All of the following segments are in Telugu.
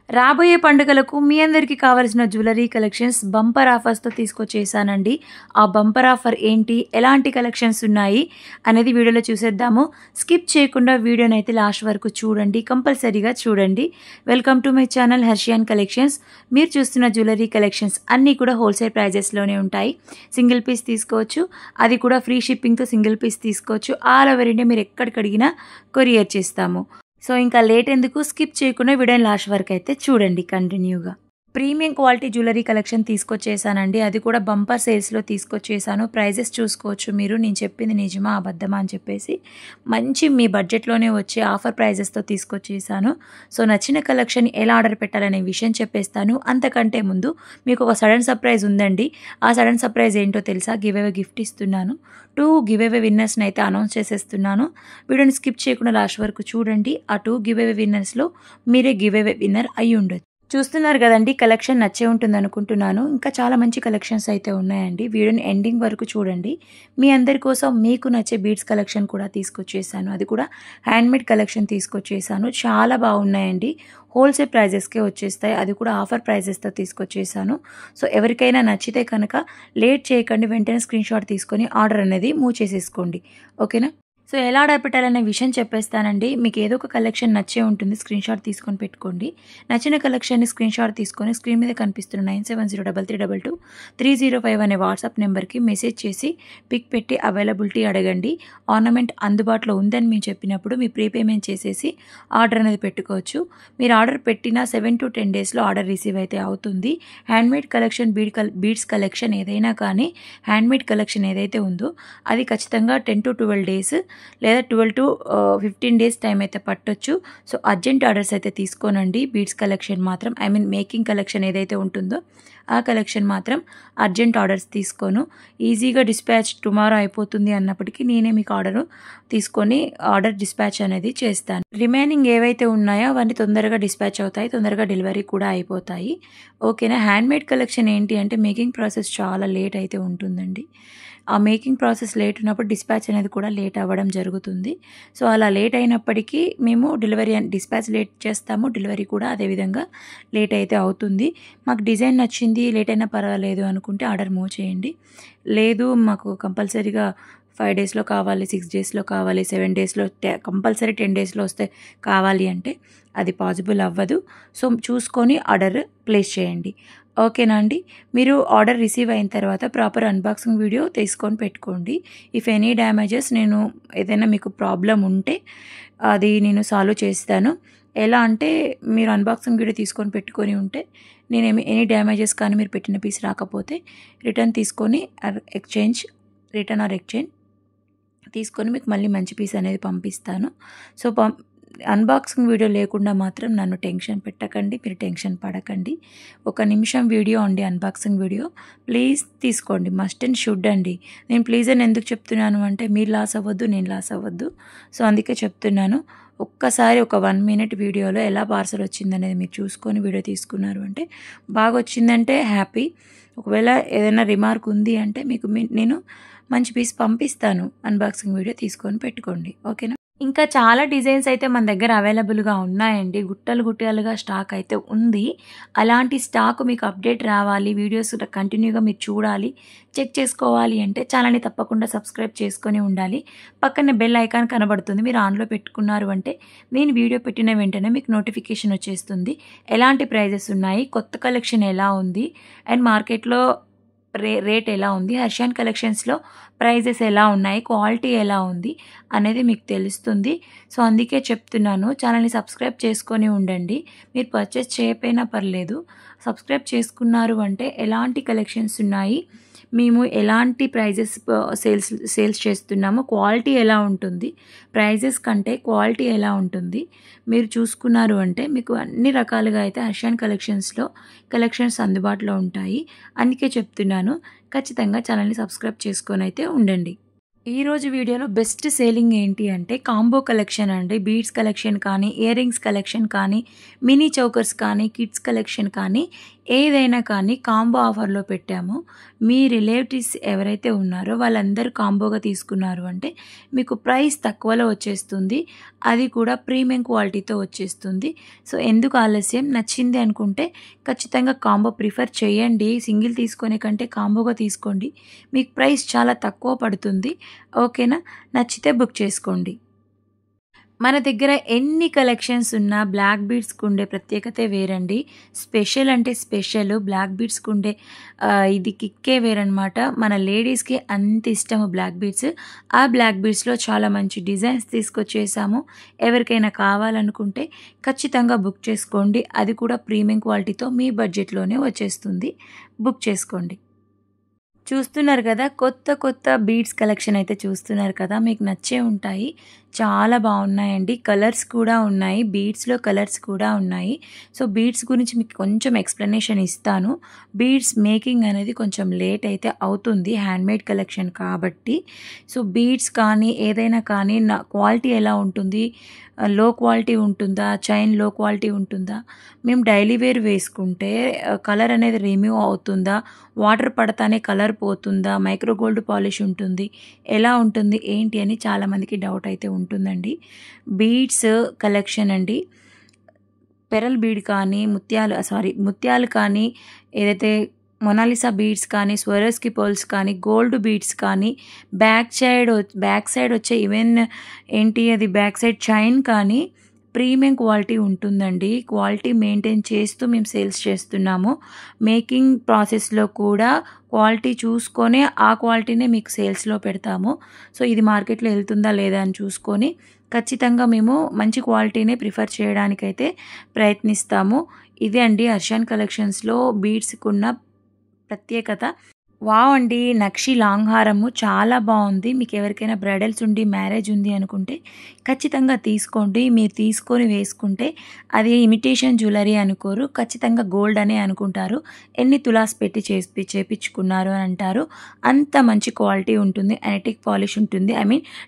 రాబోయే పండుగలకు మీ అందరికీ కావాల్సిన జ్యువెలరీ కలెక్షన్స్ బంపర్ ఆఫర్స్‌తో తీసుకొచ్చేసానండి. ఆ బంపర్ ఆఫర్ ఏంటి? ఎలాంటి కలెక్షన్స్ ఉన్నాయి? అనేది వీడియోలో చూసేద్దాము. స్కిప్ చేయకుండా వీడియోనైతే లాస్ట్ వరకు చూడండి. కంపల్సరీగా చూడండి. Welcome to my channel Harshiyan collections. మీరు చూస్తున్న జ్యువెలరీ కలెక్షన్స్ అన్నీ కూడా హోల్‌సేల్ ప్రైజెస్‌లోనే ఉంటాయి. సింగిల్ పీస్ తీసుకోవచ్చు. అది కూడా ఫ్రీ షిప్పింగ్‌తో సింగిల్ పీస్ తీసుకోవచ్చు. ఆల్ ఓవర్ ఇండియా మీరు ఎక్కడికి అడిగినా కొరియర్ చేస్తాము. సో ఇంకా లేట్ ఎందుకు, స్కిప్ చేయకుండా వీడియోని లాస్ట్ వరకు అయితే చూడండి కంటిన్యూగా. ప్రీమియం క్వాలిటీ జ్యువెలరీ కలెక్షన్ తీసుకొచ్చేసానండి. అది కూడా బంపర్ సేల్స్లో తీసుకొచ్చేసాను. ప్రైజెస్ చూసుకోవచ్చు మీరు. నేను చెప్పింది నిజమా అబద్ధమా అని చెప్పేసి మంచి మీ బడ్జెట్లోనే వచ్చే ఆఫర్ ప్రైజెస్తో తీసుకొచ్చేసాను. సో నచ్చిన కలెక్షన్ ఎలా ఆర్డర్ పెట్టాలనే విషయం చెప్పేస్తాను. అంతకంటే ముందు మీకు ఒక సడన్ సర్ప్రైజ్ ఉందండి. ఆ సడన్ సర్ప్రైజ్ ఏంటో తెలుసా? గివ్ అవే గిఫ్ట్ ఇస్తున్నాను. 2 గివ్ అవే విన్నర్స్ని అయితే అనౌన్స్ చేసేస్తున్నాను. వీడియోని స్కిప్ చేయకుండా లాస్ట్ వరకు చూడండి. ఆ 2 గివ్ అవే విన్నర్స్లో మీరే గివ్ అవే విన్నర్ అయ్యి ఉండొచ్చు. చూస్తున్నారు కదండి, కలెక్షన్ నచ్చే ఉంటుంది అనుకుంటున్నాను. ఇంకా చాలా మంచి కలెక్షన్స్ అయితే ఉన్నాయండి. వీడియోని ఎండింగ్ వరకు చూడండి. మీ అందరి కోసం మీకు నచ్చే బీడ్స్ కలెక్షన్ కూడా తీసుకొచ్చేసాను. అది కూడా హ్యాండ్మేడ్ కలెక్షన్ తీసుకొచ్చేసాను. చాలా బాగున్నాయండి. హోల్సేల్ ప్రైజెస్కే వచ్చేస్తాయి. అది కూడా ఆఫర్ ప్రైజెస్తో తీసుకొచ్చేసాను. సో ఎవరికైనా నచ్చితే కనుక లేట్ చేయకండి, వెంటనే స్క్రీన్ షాట్ తీసుకొని ఆర్డర్ అనేది మూవ్ చేసేసుకోండి. ఓకేనా? సో ఎలా ఆర్డర్ పెట్టాలనే విషయం చెప్పేస్తానండి. మీకు ఏదో ఒక కలెక్షన్ నచ్చే ఉంటుంది. స్క్రీన్ షాట్ తీసుకొని పెట్టుకోండి. నచ్చిన కలెక్షన్ని స్క్రీన్ షాట్ తీసుకొని స్క్రీన్ మీద కనిపిస్తున్న 9703332305 అనే వాట్సాప్ నెంబర్కి మెసేజ్ చేసి పిక్ పెట్టి అవైలబిలిటీ అడగండి. ఆర్నమెంట్ అందుబాటులో ఉందని మేము చెప్పినప్పుడు మీ ప్రీపేమెంట్ చేసేసి ఆర్డర్ అనేది పెట్టుకోవచ్చు. మీరు ఆర్డర్ పెట్టిన 7 to 10 డేస్లో ఆర్డర్ రిసీవ్ అయితే అవుతుంది. హ్యాండ్మేడ్ కలెక్షన్ బీడ్స్ కలెక్షన్ ఏదైనా కానీ హ్యాండ్మేడ్ కలెక్షన్ ఏదైతే ఉందో అది ఖచ్చితంగా 10 to 12 డేస్ లేదా 12 to 15 డేస్ టైం అయితే పట్టొచ్చు. సో అర్జెంట్ ఆర్డర్స్ అయితే తీసుకోనండి. బీడ్స్ కలెక్షన్ మాత్రం మేకింగ్ కలెక్షన్ ఏదైతే ఉంటుందో ఆ కలెక్షన్ మాత్రం అర్జెంట్ ఆర్డర్స్ తీసుకోను. ఈజీగా డిస్పాచ్ టుమారో అయిపోతుంది అన్నప్పటికీ నేనే మీకు ఆర్డర్ తీసుకొని ఆర్డర్ డిస్పాచ్ అనేది చేస్తాను. రిమైనింగ్ ఏవైతే ఉన్నాయో అవన్నీ తొందరగా డిస్పాచ్ అవుతాయి, తొందరగా డెలివరీ కూడా అయిపోతాయి. ఓకేనా? హ్యాండ్మేడ్ కలెక్షన్ ఏంటి అంటే మేకింగ్ ప్రాసెస్ చాలా లేట్ అయితే ఉంటుందండి. ఆ మేకింగ్ ప్రాసెస్ లేట్ ఉన్నప్పుడు డిస్పాచ్ అనేది కూడా లేట్ అవ్వడం జరుగుతుంది. సో అలా లేట్ అయినప్పటికీ మేము డిస్పాచ్ లేట్ చేస్తాము, డెలివరీ కూడా అదేవిధంగా లేట్ అయితే అవుతుంది. మాకు డిజైన్ నచ్చింది, లేట్ అయినా పర్వాలేదు అనుకుంటే ఆర్డర్ మూవ్ చేయండి. లేదు మాకు కంపల్సరీగా 5 డేస్లో కావాలి, 6 డేస్లో కావాలి, 7 డేస్లో కంపల్సరీ 10 డేస్లో వస్తే కావాలి అంటే అది పాసిబుల్ అవ్వదు. సో చూసుకొని ఆర్డర్ ప్లేస్ చేయండి. ఓకేనా అండి? మీరు ఆర్డర్ రిసీవ్ అయిన తర్వాత ప్రాపర్ అన్బాక్సింగ్ వీడియో తీసుకొని పెట్టుకోండి. ఇఫ్ ఎనీ డ్యామేజెస్ నేను ఏదైనా మీకు ప్రాబ్లం ఉంటే అది నేను సాల్వ్ చేస్తాను. ఎలా అంటే మీరు అన్బాక్సింగ్ వీడియో తీసుకొని పెట్టుకొని ఉంటే నేను ఎనీ డ్యామేజెస్ కానీ మీరు పెట్టిన పీస్ రాకపోతే రిటర్న్ తీసుకొని రిటర్న్ ఆర్ ఎక్స్చేంజ్ తీసుకొని మీకు మళ్ళీ మంచి పీస్ అనేది పంపిస్తాను. సో అన్బాక్సింగ్ వీడియో లేకుండా మాత్రం నన్ను టెన్షన్ పెట్టకండి, మీరు టెన్షన్ పడకండి. 1 నిమిషం వీడియో అండి అన్బాక్సింగ్ వీడియో. ప్లీజ్ తీసుకోండి, మస్ట్ అండ్ షుడ్ అండి. నేను ప్లీజ్ అని ఎందుకు చెప్తున్నాను అంటే మీరు లాస్ అవ్వద్దు, నేను లాస్ అవ్వద్దు. సో అందుకే చెప్తున్నాను. ఒక్కసారి ఒక 1 minute వీడియోలో ఎలా పార్సల్ వచ్చిందనేది మీరు చూసుకొని వీడియో తీసుకున్నారు అంటే బాగా వచ్చిందంటే హ్యాపీ. ఒకవేళ ఏదైనా రిమార్క్ ఉంది అంటే మీకు నేను మంచి పీస్ పంపిస్తాను. అన్బాక్సింగ్ వీడియో తీసుకొని పెట్టుకోండి. ఓకేనా? ఇంకా చాలా డిజైన్స్ అయితే మన దగ్గర అవైలబుల్గా ఉన్నాయండి. గుట్టలుగా స్టాక్ అయితే ఉంది. అలాంటి స్టాక్ మీకు అప్డేట్ రావాలి, వీడియోస్ కంటిన్యూగా మీరు చూడాలి, చెక్ చేసుకోవాలి అంటే ఛానల్ని తప్పకుండా సబ్స్క్రైబ్ చేసుకొని ఉండాలి. పక్కనే బెల్ ఐకాన్ కనబడుతుంది, మీరు ఆన్లో పెట్టుకున్నారు అంటే నేను వీడియో పెట్టిన వెంటనే మీకు నోటిఫికేషన్ వచ్చేస్తుంది. ఎలాంటి ప్రైజెస్ ఉన్నాయి, కొత్త కలెక్షన్ ఎలా ఉంది అండ్ మార్కెట్లో రేట్ ఎలా ఉంది, హర్షియాన్ కలెక్షన్స్లో ప్రైజెస్ ఎలా ఉన్నాయి, క్వాలిటీ ఎలా ఉంది అనేది మీకు తెలుస్తుంది. సో అందుకే చెప్తున్నాను, ఛానల్ని సబ్స్క్రైబ్ చేసుకొని ఉండండి. మీరు పర్చేస్ చేయకపోయినా పర్లేదు, సబ్స్క్రైబ్ చేసుకున్నారు అంటే ఎలాంటి కలెక్షన్స్ ఉన్నాయి, మేము ఎలాంటి ప్రైజెస్ సేల్స్ చేస్తున్నాము, క్వాలిటీ ఎలా ఉంటుంది, ప్రైజెస్ కంటే క్వాలిటీ ఎలా ఉంటుంది మీరు చూసుకున్నారు అంటే మీకు అన్ని రకాలుగా అయితే హర్షియాన్ కలెక్షన్స్లో కలెక్షన్స్ అందుబాటులో ఉంటాయి. అందుకే చెప్తున్నాను, ఖచ్చితంగా ఛానల్ని సబ్స్క్రైబ్ చేసుకొని అయితే ఉండండి. ఈరోజు వీడియోలో బెస్ట్ సేలింగ్ ఏంటి అంటే కాంబో కలెక్షన్ అండి. బీడ్స్ కలెక్షన్ కానీ, ఇయర్ రింగ్స్ కలెక్షన్ కానీ, మినీ చౌకర్స్ కానీ, కిడ్స్ కలెక్షన్ కానీ, ఏదైనా కానీ కాంబో ఆఫర్లో పెట్టాము. మీ రిలేటివ్స్ ఎవరైతే ఉన్నారో వాళ్ళందరూ కాంబోగా తీసుకున్నారు అంటే మీకు ప్రైస్ తక్కువలో వచ్చేస్తుంది. అది కూడా ప్రీమియం క్వాలిటీతో వచ్చేస్తుంది. సో ఎందుకు ఆలస్యం, నచ్చింది అనుకుంటే ఖచ్చితంగా కాంబో ప్రిఫర్ చేయండి. సింగిల్ తీసుకునే కంటే కాంబోగా తీసుకోండి. మీకు ప్రైస్ చాలా తక్కువ పడుతుంది. ఓకేనా? నచ్చితే బుక్ చేసుకోండి. మన దగ్గర ఎన్ని కలెక్షన్స్ ఉన్నా బ్లాక్ బీడ్స్‌కి ఉండే ప్రత్యేకతే వేరండి. స్పెషల్ అంటే స్పెషల్. బ్లాక్ బీడ్స్‌కి ఉండే ఇది కిక్కే వేరనమాట. మన లేడీస్‌కి అంత ఇష్టము బ్లాక్ బీడ్స్. ఆ బ్లాక్ బీడ్స్‌లో చాలా మంచి డిజైన్స్ తీసుకొచ్చేసాము. ఎవరికైనా కావాలనుకుంటే ఖచ్చితంగా బుక్ చేసుకోండి. అది కూడా ప్రీమియం క్వాలిటీతో మీ బడ్జెట్‌లోనే వచ్చేస్తుంది. బుక్ చేసుకోండి. చూస్తున్నారు కదా! కొత్త బీడ్స్ కలెక్షన్ అయితే చూస్తున్నారు కదా! మీకు నచ్చే ఉంటాయి. చాలా బాగున్నాయండి. కలర్స్ కూడా ఉన్నాయి. బీడ్స్‌లో కలర్స్ కూడా ఉన్నాయి. సో, బీడ్స్ గురించి మీకు కొంచెం ఎక్స్‌ప్లనేషన్ ఇస్తాను. బీడ్స్ మేకింగ్ అనేది కొంచెం లేట్ అయితే అవుతుంది. హ్యాండ్‌మేడ్ కలెక్షన్ కాబట్టి. సో, బీడ్స్ కానీ ఏదైనా కానీ క్వాలిటీ ఎలా ఉంటుంది? లో క్వాలిటీ ఉంటుందా? చైన్ లో క్వాలిటీ ఉంటుందా? మేము డైలీ వేర్ వేసుకుంటే కలర్ అనేది రిమూవ్ అవుతుందా? వాటర్ పడతానే కలర్ పోతుందా? మైక్రో గోల్డ్ పాలిష్ ఉంటుంది. ఎలా ఉంటుంది? ఏంటి అని చాలామందికి డౌట్ అయితే ఉంటుందండి. బీడ్స్ కలెక్షన్ అండి. పెరల్ బీడ్ కానీ, ముత్యాలు కానీ, ఏదైతే మొనాలిసా బీడ్స్ కానీ, స్వరోస్కి పర్ల్స్ కానీ, గోల్డ్ బీడ్స్ కానీ, బ్యాక్ సైడ్ వచ్చే ఈవెన్ అది బ్యాక్ సైడ్ చైన్ కానీ ప్రీమియం క్వాలిటీ ఉంటుందండి. క్వాలిటీ మెయింటైన్ చేస్తూ మేము సేల్స్ చేస్తున్నాము. మేకింగ్ ప్రాసెస్‌లో కూడా క్వాలిటీ చూసుకొనే ఆ క్వాలిటీనే మీకు సేల్స్‌లో పెడతాము. సో, ఇది మార్కెట్‌లో వెళ్తుందా లేదా అని చూసుకొని ఖచ్చితంగా మేము మంచి క్వాలిటీనే ప్రిఫర్ చేయడానికైతే ప్రయత్నిస్తాము. ఇదే అండి హర్షాన్ కలెక్షన్స్‌లో బీడ్స్‌కున్న ప్రత్యేకత. వావ్ అండి! నక్షి లాంగ్ హారము చాలా బాగుంది. మీకు ఎవరికైనా బ్రైడల్స్ ఉండి మ్యారేజ్ ఉంది అనుకుంటే ఖచ్చితంగా తీసుకోండి. మీరు తీసుకొని వేసుకుంటే అది ఇమిటేషన్ జ్యువెలరీ అనుకోరు. ఖచ్చితంగా గోల్డ్ అనే అనుకుంటారు. ఎన్ని తులాస్ పెట్టి చేపించుకున్నారు అని అంటారు. అంత మంచి క్వాలిటీ ఉంటుంది. అనటిక్ పాలిష్ ఉంటుంది.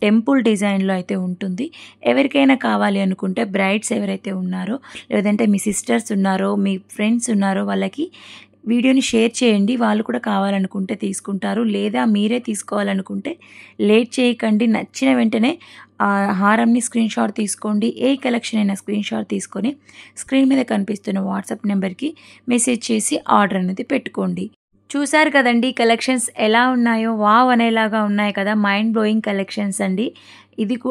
టెంపుల్ డిజైన్లో అయితే ఉంటుంది. ఎవరికైనా కావాలి అనుకుంటే బ్రైడ్స్ ఎవరైతే ఉన్నారో, లేదంటే మీ సిస్టర్స్ ఉన్నారో, మీ ఫ్రెండ్స్ ఉన్నారో వాళ్ళకి వీడియోని షేర్ చేయండి. వాళ్ళు కూడా కావాలనుకుంటే తీసుకుంటారు. లేదా మీరే తీసుకోవాలనుకుంటే లేట్ చేయకండి. నచ్చిన వెంటనే హారంని స్క్రీన్‌షాట్ తీసుకోండి. ఏ కలెక్షన్ అయినా స్క్రీన్‌షాట్ తీసుకొని స్క్రీన్ మీద కనిపిస్తున్న వాట్సాప్ నెంబర్‌కి మెసేజ్ చేసి ఆర్డర్ అనేది పెట్టుకోండి. చూసారు కదండీ కలెక్షన్స్ ఎలా ఉన్నాయో, వావ్ అనేలాగా ఉన్నాయి కదా! మైండ్ బ్లోయింగ్ కలెక్షన్స్ అండి.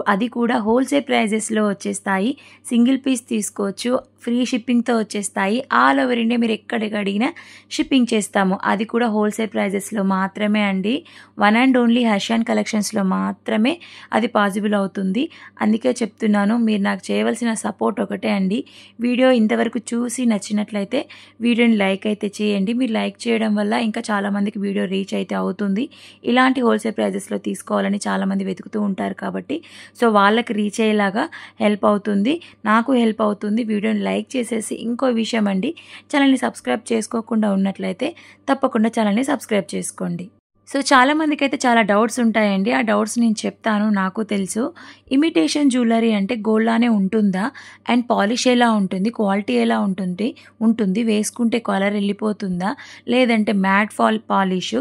అది కూడా హోల్సేల్ ప్రైజెస్‌లో వచ్చేస్తాయి. సింగిల్ పీస్ తీసుకోవచ్చు. ఫ్రీ షిప్పింగ్‌తో వచ్చేస్తాయి. ఆల్ ఓవర్ ఇండియా మీరు ఎక్కడికి అడిగినా షిప్పింగ్ చేస్తాము. అది కూడా హోల్సేల్ ప్రైజెస్‌లో మాత్రమే అండి. వన్ అండ్ ఓన్లీ హర్షాన్ కలెక్షన్స్‌లో మాత్రమే అది పాసిబుల్ అవుతుంది. అందుకే చెప్తున్నాను, మీరు నాకు చేయవలసిన సపోర్ట్ ఒకటే అండి. వీడియో ఇంతవరకు చూసి నచ్చినట్లయితే వీడియోని లైక్ అయితే చేయండి. మీరు లైక్ చేయడం వల్ల ఇంకా చాలామందికి వీడియో రీచ్ అయితే అవుతుంది. ఇలాంటి హోల్సేల్ ప్రైజెస్‌లో తీసుకోవాలని చాలామంది వెతుకుతూ ఉంటారు కాబట్టి సో వాళ్ళకి రీచ్ అయ్యేలాగా హెల్ప్ అవుతుంది. నాకు హెల్ప్ అవుతుంది. వీడియోని లైక్ చేసేసి ఇంకో విషయం అండి, ఛానల్ని సబ్స్క్రైబ్ చేసుకోకుండా ఉన్నట్లయితే తప్పకుండా ఛానల్ని సబ్స్క్రైబ్ చేసుకోండి. సో చాలామందికైతే చాలా డౌట్స్ ఉంటాయండి. ఆ డౌట్స్ నేను చెప్తాను. నాకు తెలుసు. ఇమిటేషన్ జ్యువెలరీ అంటే గోల్డ్‌లానే ఉంటుందా? అండ్ పాలిష్ ఎలా ఉంటుంది? క్వాలిటీ ఎలా ఉంటుంది. వేసుకుంటే కలర్ వెళ్ళిపోతుందా? లేదంటే మ్యాట్ పాలిష్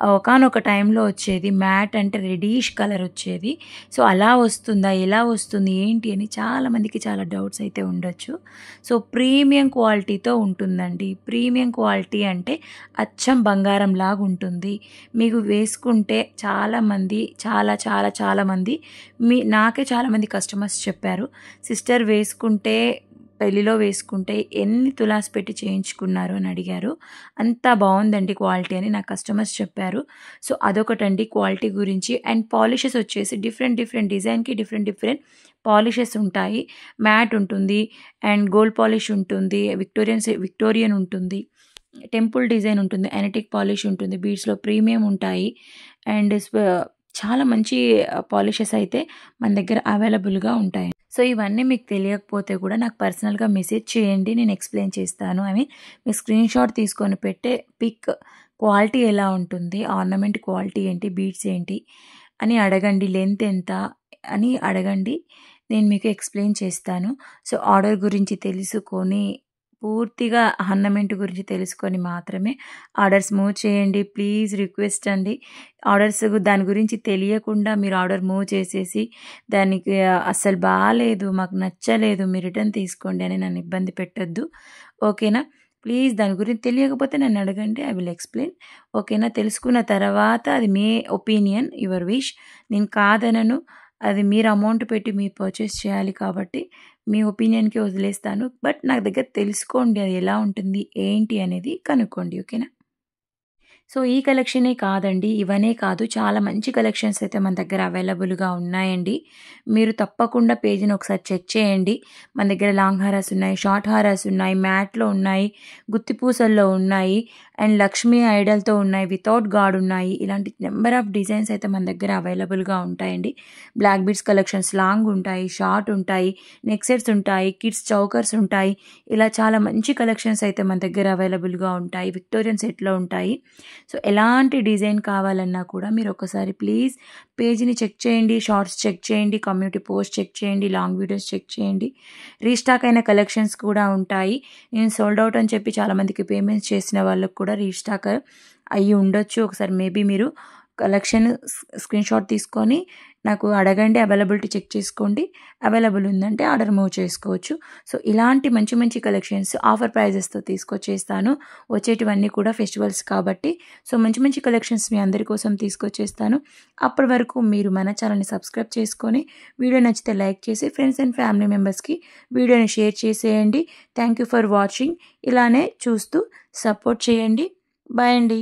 ఒకానొక టైంలో వచ్చేది. మ్యాట్ అంటే రెడ్డిష్ కలర్ వచ్చేది. సో అలా వస్తుందా? ఎలా వస్తుంది? ఏంటి అని చాలామందికి చాలా డౌట్స్ అయితే ఉండొచ్చు. సో ప్రీమియం క్వాలిటీతో ఉంటుందండి. ప్రీమియం క్వాలిటీ అంటే అచ్చం బంగారం లాగా ఉంటుంది. మీకు వేసుకుంటే చాలామంది చాలామంది నాకే చాలామంది కస్టమర్స్ చెప్పారు. సిస్టర్ వేసుకుంటే, పెళ్ళిలో వేసుకుంటే ఎన్ని తులాస్ పెట్టి చేయించుకున్నారు అని అడిగారు. అంత బాగుందండి క్వాలిటీ అని నాకు కస్టమర్స్ చెప్పారు. సో అదొకటండి క్వాలిటీ గురించి. అండ్ పాలిషెస్ వచ్చేసి డిఫరెంట్ డిజైన్కి డిఫరెంట్ పాలిషెస్ ఉంటాయి. మ్యాట్ ఉంటుంది, అండ్ గోల్డ్ పాలిష్ ఉంటుంది, విక్టోరియన్ ఉంటుంది, టెంపుల్ డిజైన్ ఉంటుంది, అనటిక్ పాలిష్ ఉంటుంది, బీడ్స్‌లో ప్రీమియం ఉంటాయి. అండ్ చాలా మంచి పాలిషెస్ అయితే మన దగ్గర అవైలబుల్‌గా ఉంటాయి. సో ఇవన్నీ మీకు తెలియకపోతే కూడా నాకు పర్సనల్‌గా మెసేజ్ చేయండి. నేను ఎక్స్‌ప్లెయిన్ చేస్తాను. మీరు స్క్రీన్‌షాట్ తీసుకొని పెట్టే పిక్ క్వాలిటీ ఎలా ఉంటుంది, ఆర్నమెంట్ క్వాలిటీ ఏంటి, బీడ్స్ ఏంటి అని అడగండి. లెంత్ ఎంత అని అడగండి. నేను మీకు ఎక్స్‌ప్లెయిన్ చేస్తాను. సో, ఆర్డర్ గురించి తెలుసుకొని పూర్తిగా ఆర్నమెంట్ గురించి తెలుసుకొని మాత్రమే ఆర్డర్స్ మూవ్ చేయండి. ప్లీజ్ రిక్వెస్ట్ అండి. దాని గురించి తెలియకుండా మీరు ఆర్డర్ మూవ్ చేసేసి దానికి అస్సలు బాలేదు, మాకు నచ్చలేదు, మీరు రిటర్న్ తీసుకోండి అని నన్ను ఇబ్బంది పెట్టొద్దు. ఓకేనా? ప్లీజ్ దాని గురించి తెలియకపోతే నన్ను అడగండి. I will explain. ఓకేనా? తెలుసుకున్న తర్వాత అది మీ ఒపీనియన్, యువర్ విష్. నేను కాదనను. అది మీరు అమౌంట్ పెట్టి మీరు పర్చేస్ చేయాలి కాబట్టి మీ ఒపీనియన్‌కే వదిలేస్తాను. బట్ నా దగ్గర తెలుసుకోండి అది ఎలా ఉంటుంది, ఏంటి అనేది కనుక్కోండి. ఓకేనా? సో, ఈ కలెక్షనే కాదండి. ఇవనే కాదు, చాలా మంచి కలెక్షన్స్ అయితే మన దగ్గర అవైలబుల్‌గా ఉన్నాయండి. మీరు తప్పకుండా పేజ్‌ని ఒకసారి చెక్ చేయండి. మన దగ్గర లాంగ్ హారాస్ ఉన్నాయి, షార్ట్ హారాస్ ఉన్నాయి, మ్యాట్‌లో ఉన్నాయి, గుత్తి పూసల్లో ఉన్నాయి, అండ్ లక్ష్మీ ఐడల్‌తో ఉన్నాయి, వితౌట్ గాడ్ ఉన్నాయి. ఇలాంటి నెంబర్ ఆఫ్ డిజైన్స్ అయితే మన దగ్గర అవైలబుల్‌గా ఉంటాయండి. బ్లాక్ బీడ్స్ కలెక్షన్స్ లాంగ్ ఉంటాయి, షార్ట్ ఉంటాయి, నెక్ సెట్స్ ఉంటాయి, కిడ్స్ చౌకర్స్ ఉంటాయి. ఇలా చాలా మంచి కలెక్షన్స్ అయితే మన దగ్గర అవైలబుల్‌గా ఉంటాయి. విక్టోరియన్ సెట్‌లో ఉంటాయి. సో, ఎలాంటి డిజైన్ కావాలన్నా కూడా మీరు ఒకసారి ప్లీజ్ పేజ్‌ని చెక్ చేయండి, షార్ట్స్ చెక్ చేయండి, కమ్యూనిటీ పోస్ట్ చెక్ చేయండి, లాంగ్ వీడియోస్ చెక్ చేయండి. రీస్టాక్ అయిన కలెక్షన్స్ కూడా ఉంటాయి. నేను సోల్డ్ అవుట్ అని చెప్పి చాలామందికి పేమెంట్స్ చేసిన వాళ్ళకి కూడా రీస్టాక్ అయ్యి ఉండొచ్చు. ఒకసారి మేబీ మీరు కలెక్షన్ స్క్రీన్‌షాట్ తీసుకొని నాకు అడగండి. అవైలబిలిటీ చెక్ చేసుకోండి. అవైలబుల్ ఉందంటే ఆర్డర్ మూవ్ చేసుకోవచ్చు. సో, ఇలాంటి మంచి మంచి కలెక్షన్స్ ఆఫర్ ప్రైజెస్‌తో తీసుకొచ్చేస్తాను. వచ్చేటివన్నీ కూడా ఫెస్టివల్స్ కాబట్టి సో, మంచి మంచి కలెక్షన్స్ మీ అందరి కోసం తీసుకొచ్చేస్తాను. అప్పటి వరకు మీరు మన ఛానల్‌ని సబ్స్క్రైబ్ చేసుకొని వీడియో నచ్చితే లైక్ చేసి ఫ్రెండ్స్ అండ్ ఫ్యామిలీ మెంబర్స్‌కి వీడియోని షేర్ చేసేయండి. Thank you for watching. ఇలానే చూస్తూ సపోర్ట్ చేయండి. బాయ్ అండి.